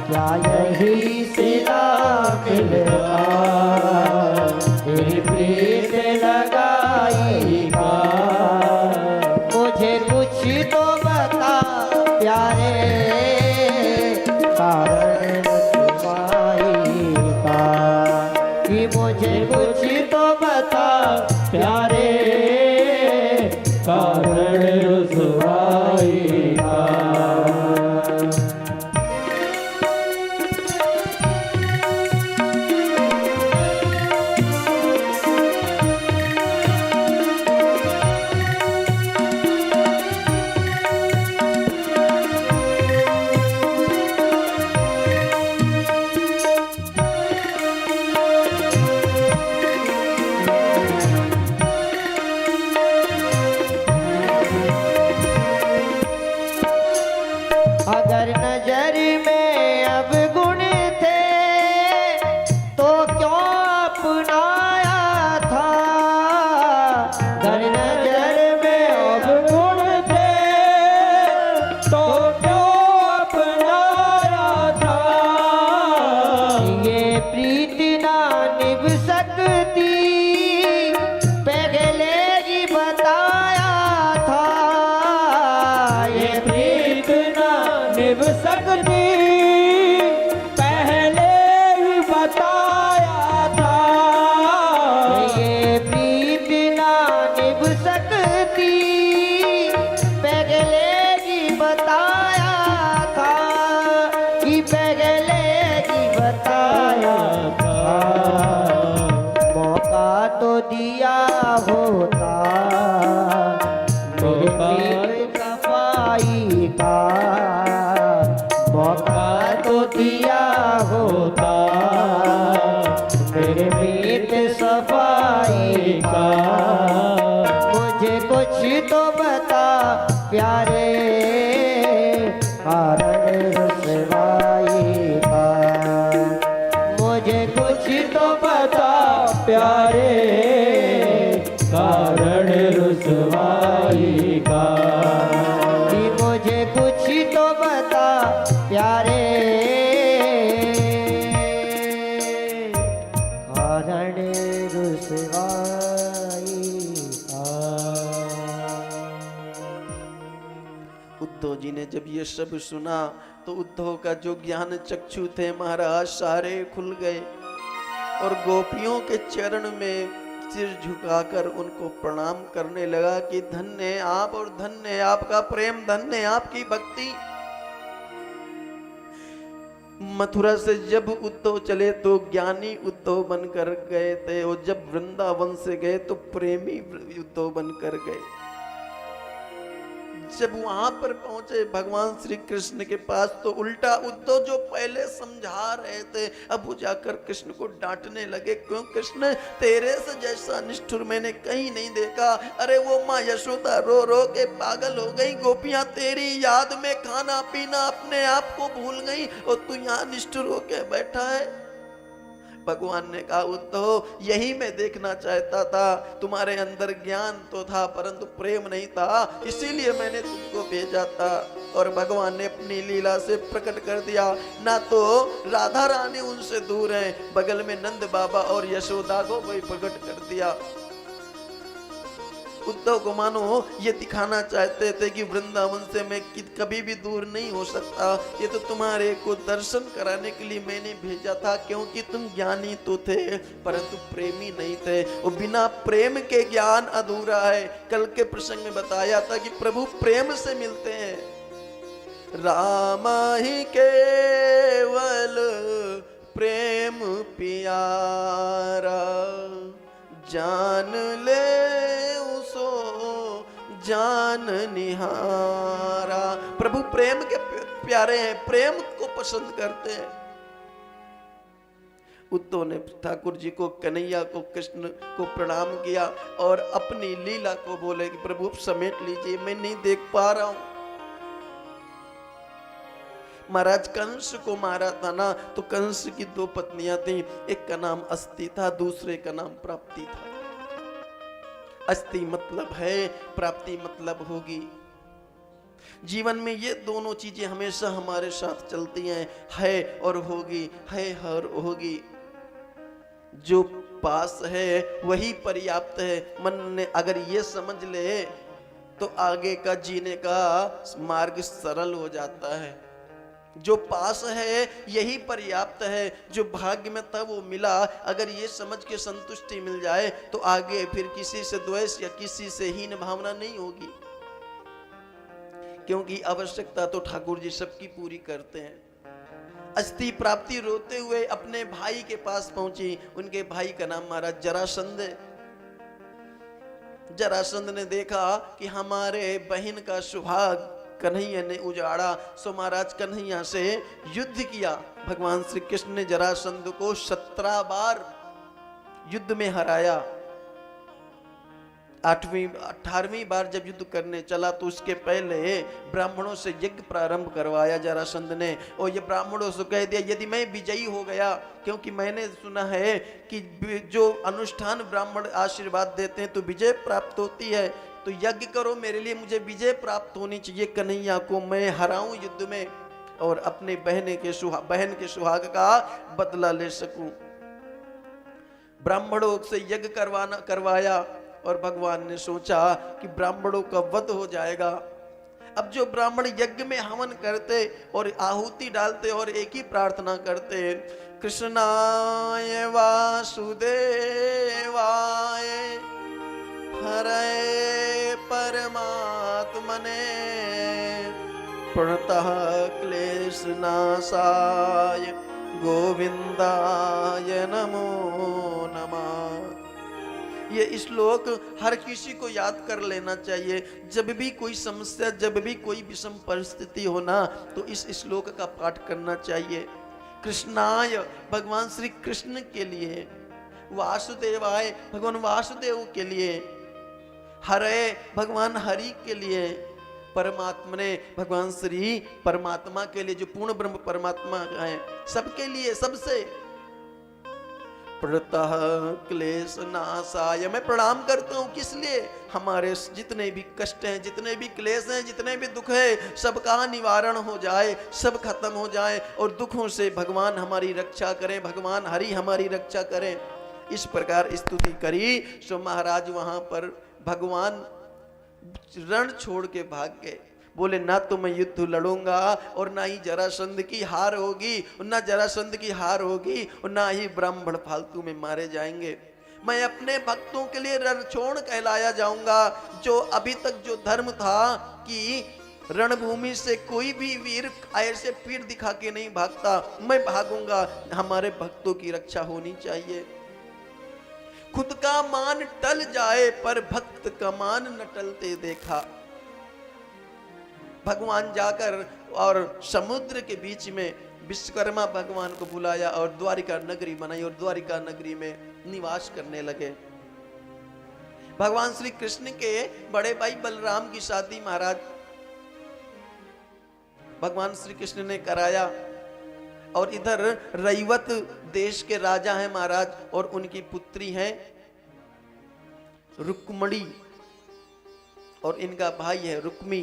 क्या यही सिला मिलता तेरी प्रीत लगाई का। मुझे कुछ तो बता प्यारे कारण रुसवाई का, कि मुझे कुछ तो बता प्यारे कारण रुसवाई का। अगर नजर में अब गुण थे तो क्यों अपनाया था। अगर नजर में अब गुण थे तो क्यों अपनाया था। ये प्रीति ना निभ सकती पहले ही बताया था। ये प्रीत ना निभ सकती पहले ही बताया था। ये प्रीत ना निभ सकती पहले ही बताया था, कि पहले ही बताया था। मौका तो दिया होता मेरे सफाई का। मौका तो दिया होता मेरे मीत सफाई का। मुझे कुछ तो बता प्यारे कारण रुसवाई का। मुझे कुछ तो बता प्यारे कारण रुसवाई का। कि मुझे कुछ तो बता प्यारे कारण रुसवाई का। उद्धव जी ने जब ये सब सुना तो उद्धव का जो ज्ञान चक्षु थे महाराज सारे खुल गए और गोपियों के चरण में सिर झुकाकर उनको प्रणाम करने लगा कि धन्य है आप और धन्य है आपका प्रेम, धन्य है आपकी भक्ति। मथुरा से जब उद्धव चले तो ज्ञानी उद्धव बनकर गए थे, और जब वृंदावन से गए तो प्रेमी उद्धव बनकर गए। जब वहां पर पहुंचे भगवान श्री कृष्ण के पास तो उल्टा उद्धव जो पहले समझा रहे थे अब वो जाकर कृष्ण को डांटने लगे। क्यों कृष्ण, तेरे से जैसा निष्ठुर मैंने कहीं नहीं देखा। अरे वो माँ यशोदा रो रो के पागल हो गई, गोपियां तेरी याद में खाना पीना अपने आप को भूल गई और तू यहाँ निष्ठुर होके बैठा है। भगवान ने कहा उद्धव यही मैं देखना चाहता था, तुम्हारे अंदर ज्ञान तो था परंतु प्रेम नहीं था, इसीलिए मैंने तुमको भेजा था। और भगवान ने अपनी लीला से प्रकट कर दिया। ना तो राधा रानी उनसे दूर हैं, बगल में नंद बाबा और यशोदा को वही प्रकट कर दिया। उद्धव को मानो ये दिखाना चाहते थे कि वृंदावन से मैं कभी भी दूर नहीं हो सकता, ये तो तुम्हारे को दर्शन कराने के लिए मैंने भेजा था, क्योंकि तुम ज्ञानी तो थे परंतु प्रेमी नहीं थे, और बिना प्रेम के ज्ञान अधूरा है। कल के प्रसंग में बताया था कि प्रभु प्रेम से मिलते हैं। रामा ही केवल प्रेम प्यारा, जान ले उसो जान निहारा। प्रभु प्रेम के प्यारे हैं, प्रेम को पसंद करते हैं। उद्धव ने ठाकुर जी को, कन्हैया को, कृष्ण को प्रणाम किया और अपनी लीला को बोले कि प्रभु समेट लीजिए, मैं नहीं देख पा रहा हूं। महाराज कंस को मारा था ना, तो कंस की दो पत्नियां थी, एक का नाम अस्ति था, दूसरे का नाम प्राप्ति था। अस्ति मतलब है, प्राप्ति मतलब होगी। जीवन में ये दोनों चीजें हमेशा हमारे साथ चलती हैं, है और होगी, है और होगी। जो पास है वही पर्याप्त है। मन ने अगर ये समझ ले तो आगे का जीने का मार्ग सरल हो जाता है। जो पास है यही पर्याप्त है, जो भाग्य में था वो मिला, अगर ये समझ के संतुष्टि मिल जाए तो आगे फिर किसी से द्वेष या किसी से हीन भावना नहीं होगी, क्योंकि आवश्यकता तो ठाकुर जी सबकी पूरी करते हैं। अस्थि प्राप्ति रोते हुए अपने भाई के पास पहुंची। उनके भाई का नाम महाराज जरासंध है। जरासंध ने देखा कि हमारे बहन का सुहाग कन्हैया ने उजाड़ा, सो महाराज कन्हैया से युद्ध किया। भगवान श्री कृष्ण ने जरासंध को 17 बार युद्ध में हराया। 18वीं बार जब युद्ध करने चला तो उसके पहले ब्राह्मणों से यज्ञ प्रारंभ करवाया जरासंध ने, और ये ब्राह्मणों से कह दिया यदि मैं विजयी हो गया, क्योंकि मैंने सुना है कि जो अनुष्ठान ब्राह्मण आशीर्वाद देते हैं तो विजय प्राप्त होती है, तो यज्ञ करो मेरे लिए, मुझे विजय प्राप्त होनी चाहिए, कन्हैया को मैं हराऊं युद्ध में और अपने बहन के सुहाग का बदला ले सकूं। ब्राह्मणों से यज्ञ करवाया और भगवान ने सोचा कि ब्राह्मणों का वध हो जाएगा। अब जो ब्राह्मण यज्ञ में हवन करते और आहुति डालते और एक ही प्रार्थना करते, कृष्णाय वासुदेवाय हरे परमात्मने प्रणतः क्लेशनाशाय गोविंदाय नमो नमः। ये श्लोक हर किसी को याद कर लेना चाहिए। जब भी कोई समस्या, जब भी कोई विषम परिस्थिति हो ना, तो इस श्लोक का पाठ करना चाहिए। कृष्णाय भगवान श्री कृष्ण के लिए, वासुदेवाय भगवान वासुदेव के लिए, हरे भगवान हरि के लिए, परमात्मने भगवान श्री परमात्मा के लिए, जो पूर्ण ब्रह्म परमात्मा है, सबके लिए, सबसे। प्रतः क्लेश नाशाय, मैं प्रणाम करता हूँ किस लिए? हमारे जितने भी कष्ट हैं, जितने भी क्लेश हैं, जितने भी दुख है, सबका निवारण हो जाए, सब खत्म हो जाए और दुखों से भगवान हमारी रक्षा करें, भगवान हरि हमारी रक्षा करें। इस प्रकार स्तुति करी। सो महाराज वहां पर भगवान रण छोड़ के भाग गए। बोले ना तो मैं युद्ध लड़ूंगा और ना ही जरासंध की हार होगी, ना जरासंध की हार होगी और ना ही ब्राह्मण फालतू में मारे जाएंगे। मैं अपने भक्तों के लिए रणछोड़ कहलाया जाऊंगा। जो अभी तक जो धर्म था कि रणभूमि से कोई भी वीर ऐसे पीठ दिखा के नहीं भागता, मैं भागूंगा। हमारे भक्तों की रक्षा होनी चाहिए। खुद का मान टल जाए पर भक्त का मान न टलते देखा। भगवान जाकर और समुद्र के बीच में विश्वकर्मा भगवान को बुलाया और द्वारिका नगरी बनाई और द्वारिका नगरी में निवास करने लगे। भगवान श्री कृष्ण के बड़े भाई बलराम की शादी महाराज भगवान श्री कृष्ण ने कराया। और इधर रैवत देश के राजा हैं महाराज, और उनकी पुत्री है रुक्मणी और इनका भाई है रुक्मी।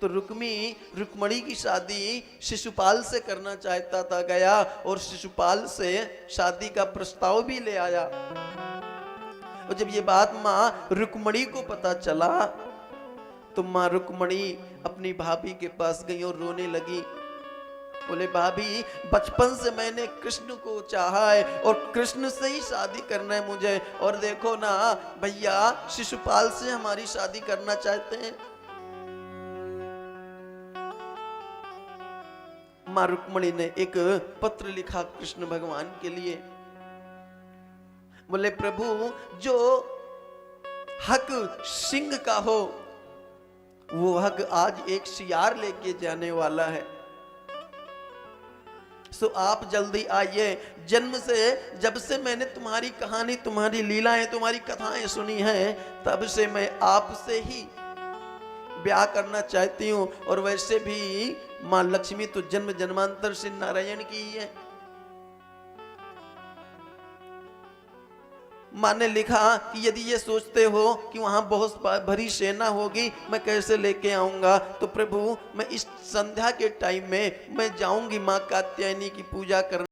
तो रुक्मणी की शादी शिशुपाल से करना चाहता था, गया और शिशुपाल से शादी का प्रस्ताव भी ले आया। और जब ये बात माँ रुक्मणी को पता चला तो माँ रुक्मणी अपनी भाभी के पास गई और रोने लगी। बोले भाभी, बचपन से मैंने कृष्ण को चाहा है और कृष्ण से ही शादी करना है मुझे, और देखो ना भैया शिशुपाल से हमारी शादी करना चाहते हैं। मां रुक्मणी ने एक पत्र लिखा कृष्ण भगवान के लिए। बोले प्रभु, जो हक सिंह का हो वो हक आज एक सियार लेके जाने वाला है। सो आप जल्दी आइए। जन्म से जब से मैंने तुम्हारी कहानी, तुम्हारी लीलाएं, तुम्हारी कथाएं सुनी हैं, तब से मैं आपसे ही ब्याह करना चाहती हूँ। और वैसे भी माँ लक्ष्मी तो जन्म जन्मांतर से नारायण की ही है। माँ ने लिखा कि यदि ये सोचते हो कि वहां बहुत भरी सेना होगी, मैं कैसे लेके आऊंगा, तो प्रभु मैं इस संध्या के टाइम में मैं जाऊंगी माँ कात्यायनी की पूजा करने।